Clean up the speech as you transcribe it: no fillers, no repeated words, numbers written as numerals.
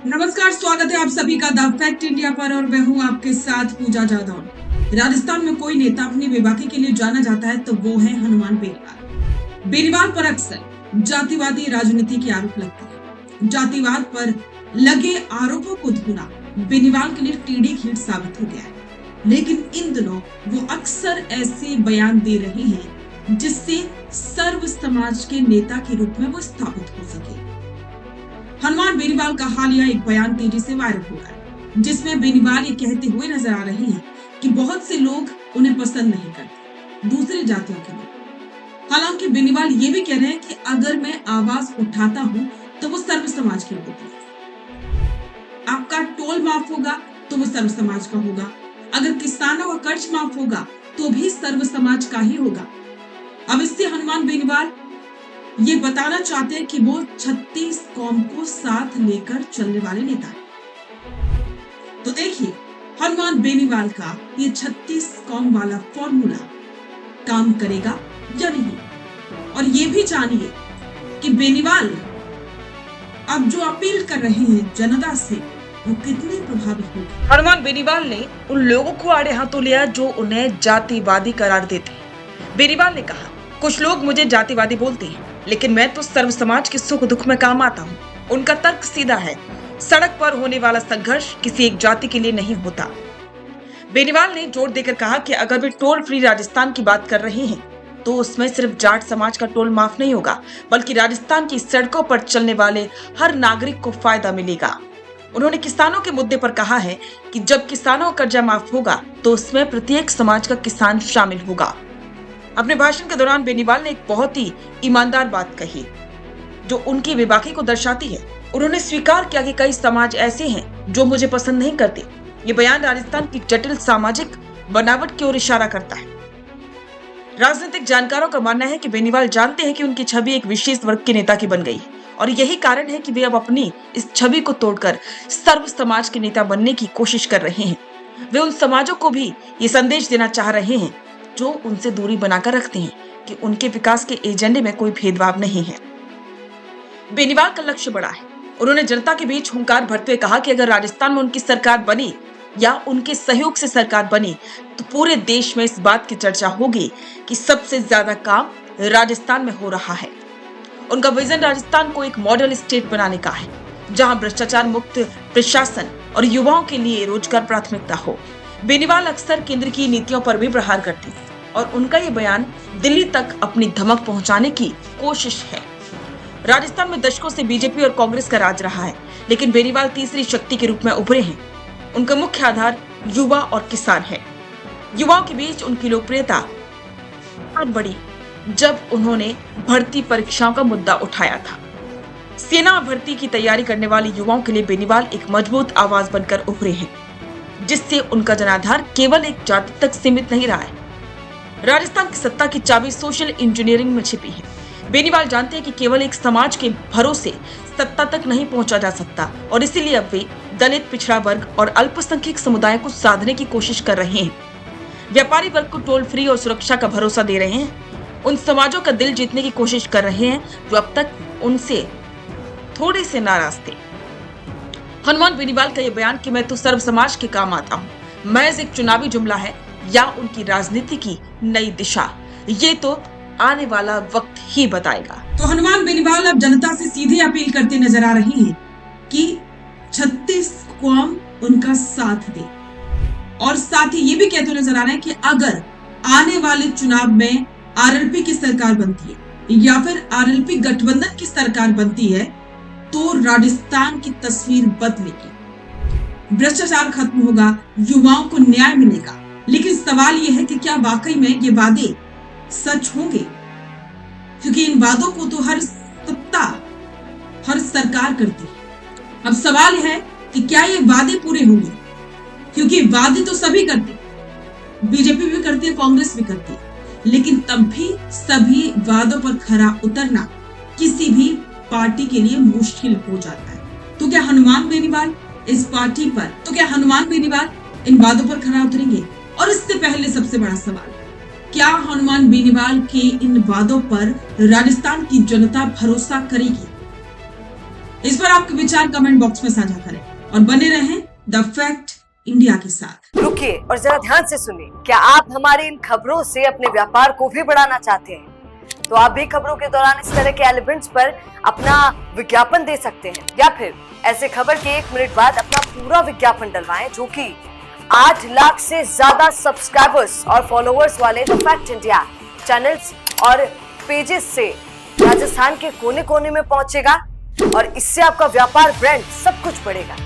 नमस्कार, स्वागत है आप सभी का द फैक्ट इंडिया पर और मैं हूं आपके साथ पूजा जादौन। राजस्थान में कोई नेता अपनी बेबाकी के लिए जाना जाता है तो वो है हनुमान बेनीवाल। बेनीवाल पर अक्सर जातिवादी राजनीति के आरोप लगते हैं। जातिवाद पर लगे आरोपों को धोना बेनीवाल के लिए टीढ़ी खींच साबित हो गया है, लेकिन इन दिनों वो अक्सर ऐसे बयान दे रहे हैं जिससे सर्व समाज के नेता के रूप में वो स्थापित हो सके। हनुमान बेनीवाल का हालिया एक बयान तेजी से वायरल हो रहा है, जिसमें बेनीवाल ये कहते हुए नजर आ रहे हैं कि बहुत से लोग उन्हें पसंद नहीं करते, दूसरी जातियों के लोग। हालांकि बेनीवाल ये भी कह रहे हैं कि अगर मैं आवाज उठाता हूँ तो वो सर्व समाज के लोगों की। आपका टोल माफ होगा तो वो सर्व समाज का होगा, अगर किसानों का कर्ज माफ होगा तो भी सर्व समाज का ही होगा। अब इससे हनुमान बेनीवाल ये बताना चाहते हैं कि वो 36 कौम को साथ लेकर चलने वाले नेता हैं। तो देखिए हनुमान बेनीवाल का ये 36 कौम वाला फॉर्मूला काम करेगा या नहीं, और ये भी जानिए कि बेनीवाल अब जो अपील कर रहे हैं जनता से वो कितने प्रभावी होंगे। हनुमान बेनीवाल ने उन लोगों को आड़े हाथों लिया जो उन्हें जातिवादी करार देते हैं। बेनीवाल ने कहा, कुछ लोग मुझे जातिवादी बोलते हैं, लेकिन मैं तो सर्व समाज के सुख दुख में काम आता हूँ। उनका तर्क सीधा है, सड़क पर होने वाला संघर्ष किसी एक जाति के लिए नहीं होता। बेनीवाल ने जोर देकर कहा कि अगर वे टोल फ्री राजस्थान की बात कर रहे हैं तो उसमें सिर्फ जाट समाज का टोल माफ नहीं होगा, बल्कि राजस्थान की सड़कों पर चलने वाले हर नागरिक को फायदा मिलेगा। उन्होंने किसानों के मुद्दे पर कहा है कि जब किसानों का कर्जा माफ होगा तो उसमें प्रत्येक समाज का किसान शामिल होगा। अपने भाषण के दौरान बेनीवाल ने एक बहुत ही ईमानदार बात कही जो उनकी बेबाकी को दर्शाती है। उन्होंने स्वीकार किया कि कई समाज ऐसे हैं जो मुझे पसंद नहीं करते। ये बयान राजस्थान की जटिल सामाजिक बनावट की ओर इशारा करता है। राजनीतिक जानकारों का मानना है कि बेनीवाल जानते हैं कि उनकी छवि एक विशेष वर्ग के नेता की बन गई है, और यही कारण है कि वे अब अपनी इस छवि को तोड़कर सर्व समाज के नेता बनने की कोशिश कर रहे हैं। वे उन समाजों को भी ये संदेश देना चाह रहे हैं जो उनसे दूरी बनाकर रखते हैं कि उनके विकास के एजेंडे में कोई भेदभाव नहीं है। बेनीवाल का लक्ष्य बड़ा है। उन्होंने जनता के बीच हुंकार भरते हुए कहा कि अगर राजस्थान में उनकी सरकार बनी या उनके सहयोग से सरकार बनी तो पूरे देश में इस बात की चर्चा होगी कि सबसे ज्यादा काम राजस्थान में हो रहा है। उनका विजन राजस्थान को एक मॉडल स्टेट बनाने का है, जहां भ्रष्टाचार मुक्त प्रशासन और युवाओं के लिए रोजगार प्राथमिकता हो। बेनीवाल अक्सर केंद्र की नीतियों पर भी प्रहार करते हैं और उनका ये बयान दिल्ली तक अपनी धमक पहुंचाने की कोशिश है। राजस्थान में दशकों से बीजेपी और कांग्रेस का राज रहा है, लेकिन बेनीवाल तीसरी शक्ति के रूप में उभरे हैं। उनका मुख्य आधार युवा और किसान है। युवाओं के बीच उनकी लोकप्रियता बहुत बढ़ी जब उन्होंने भर्ती परीक्षाओं का मुद्दा उठाया था। सेना भर्ती की तैयारी करने वाले युवाओं के लिए बेनीवाल एक मजबूत आवाज बनकर उभरे हैं, जिससे उनका जनाधार केवल एक जाति तक सीमित नहीं रहा है। राजस्थान की सत्ता की चाबी सोशल इंजीनियरिंग में छिपी है। बेनीवाल जानते हैं कि केवल एक समाज के भरोसे सत्ता तक नहीं पहुंचा जा सकता, और इसीलिए अब वे दलित, पिछड़ा वर्ग और अल्पसंख्यक समुदाय को साधने की कोशिश कर रहे हैं। व्यापारी वर्ग को टोल फ्री और सुरक्षा का भरोसा दे रहे हैं। उन समाजों का दिल जीतने की कोशिश कर रहे हैं जो अब तक उनसे थोड़े से नाराज थे। हनुमान बेनीवाल का यह बयान कि मैं तो सर्व समाज के काम आता हूँ, महज एक चुनावी जुमला है या उनकी राजनीति की नई दिशा, ये तो आने वाला वक्त ही बताएगा। तो हनुमान बेनीवाल अब जनता से सीधे अपील करते नजर आ रही हैं कि 36 कौम उनका साथ दे, और साथ ही ये भी कहते नजर आ रहे हैं कि अगर आने वाले चुनाव में आरएलपी की सरकार बनती है या फिर आरएलपी गठबंधन की सरकार बनती है तो राजस्थान की तस्वीर बदलेगी, भ्रष्टाचार खत्म होगा, युवाओं को न्याय मिलेगा। लेकिन सवाल यह है कि क्या वाकई में ये वादे सच होंगे, क्योंकि इन वादों को तो हर सत्ता, हर सरकार करती है। अब सवाल है कि क्या ये वादे पूरे होंगे, क्योंकि वादे तो सभी करते, बीजेपी भी करती है, कांग्रेस भी करती है, लेकिन तब भी सभी वादों पर खरा उतरना किसी भी पार्टी के लिए मुश्किल हो जाता है। तो क्या हनुमान बेनीवाल इस पार्टी पर, तो क्या हनुमान बेनीवाल इन वादों पर खरा उतरेंगे? और इससे पहले सबसे बड़ा सवाल, क्या हनुमान बेनीवाल के इन वादों पर राजस्थान की जनता भरोसा करेगी? इस पर आपके विचार कमेंट बॉक्स में साझा करें और बने रहें द फैक्ट इंडिया के साथ। रुकिए और जरा ध्यान से सुनिए। क्या आप हमारी इन खबरों से अपने व्यापार को भी बढ़ाना चाहते हैं? तो आप भी खबरों के दौरान इस तरह के एलिमेंट्स पर अपना विज्ञापन दे सकते हैं, या फिर ऐसे खबर के 1 मिनट बाद अपना पूरा विज्ञापन डलवाएं, जो कि 8 लाख से ज्यादा सब्सक्राइबर्स और फॉलोअर्स वाले द फैक्ट इंडिया चैनल्स और पेजेस से राजस्थान के कोने कोने में पहुंचेगा और इससे आपका व्यापार, ब्रांड सब कुछ बढ़ेगा।